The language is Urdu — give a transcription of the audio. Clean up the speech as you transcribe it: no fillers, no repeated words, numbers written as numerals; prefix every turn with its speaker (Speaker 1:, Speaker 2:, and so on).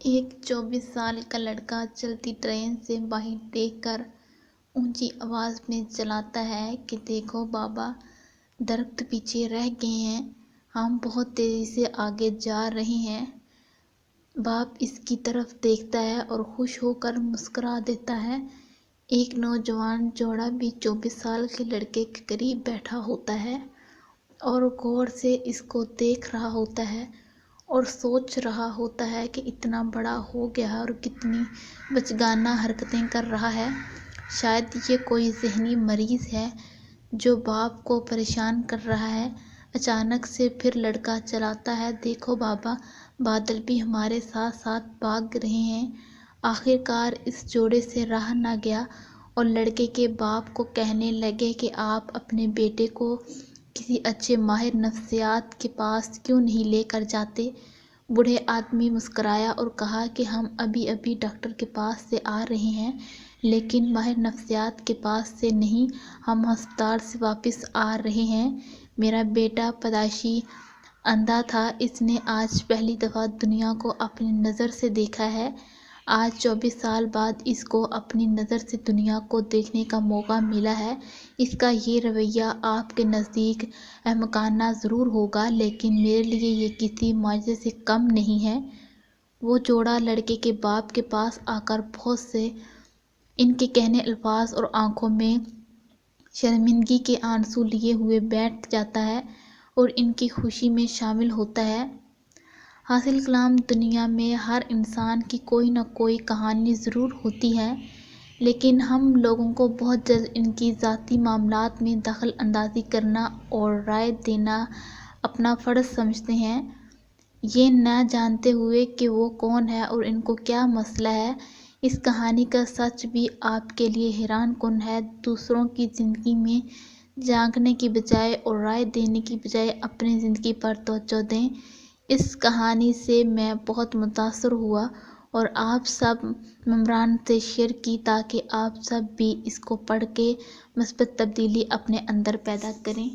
Speaker 1: ایک 24 سال کا لڑکا چلتی ٹرین سے باہر دیکھ کر اونچی آواز میں چلاتا ہے کہ دیکھو بابا، درخت پیچھے رہ گئے ہیں، ہم بہت تیزی سے آگے جا رہے ہیں۔ باپ اس کی طرف دیکھتا ہے اور خوش ہو کر مسکرا دیتا ہے۔ ایک نوجوان جوڑا بھی 24 سال کے لڑکے کے قریب بیٹھا ہوتا ہے اور غور سے اس کو دیکھ رہا ہوتا ہے اور سوچ رہا ہوتا ہے کہ اتنا بڑا ہو گیا ہے اور کتنی بچگانہ حرکتیں کر رہا ہے۔ شاید یہ کوئی ذہنی مریض ہے جو باپ کو پریشان کر رہا ہے۔ اچانک سے پھر لڑکا چلاتا ہے، دیکھو بابا، بادل بھی ہمارے ساتھ ساتھ بھاگ رہے ہیں۔ آخر کار اس جوڑے سے رہا نہ گیا اور لڑکے کے باپ کو کہنے لگے کہ آپ اپنے بیٹے کو کسی اچھے ماہر نفسیات کے پاس کیوں نہیں لے کر جاتے؟ بوڑھے آدمی مسکرایا اور کہا کہ ہم ابھی ابھی ڈاکٹر کے پاس سے آ رہے ہیں، لیکن ماہر نفسیات کے پاس سے نہیں، ہم ہسپتال سے واپس آ رہے ہیں۔ میرا بیٹا پیدائشی اندھا تھا، اس نے آج پہلی دفعہ دنیا کو اپنی نظر سے دیکھا ہے۔ آج 24 سال بعد اس کو اپنی نظر سے دنیا کو دیکھنے کا موقع ملا ہے۔ اس کا یہ رویہ آپ کے نزدیک احمقانہ ضرور ہوگا، لیکن میرے لیے یہ کسی معجزے سے کم نہیں ہے۔ وہ جوڑا لڑکے کے باپ کے پاس آ کر بہت سے ان کے کہنے الفاظ اور آنکھوں میں شرمندگی کے آنسو لیے ہوئے بیٹھ جاتا ہے اور ان کی خوشی میں شامل ہوتا ہے۔ حاصل کلام دنیا میں ہر انسان کی کوئی نہ کوئی کہانی ضرور ہوتی ہے، لیکن ہم لوگوں کو بہت جلد ان کی ذاتی معاملات میں دخل اندازی کرنا اور رائے دینا اپنا فرض سمجھتے ہیں، یہ نہ جانتے ہوئے کہ وہ کون ہے اور ان کو کیا مسئلہ ہے۔ اس کہانی کا سچ بھی آپ کے لیے حیران کن ہے۔ دوسروں کی زندگی میں جھانکنے کی بجائے اور رائے دینے کی بجائے اپنی زندگی پر توجہ دیں۔ اس کہانی سے میں بہت متاثر ہوا اور آپ سب ممبران سے شیئر کی تاکہ آپ سب بھی اس کو پڑھ کے مثبت تبدیلی اپنے اندر پیدا کریں۔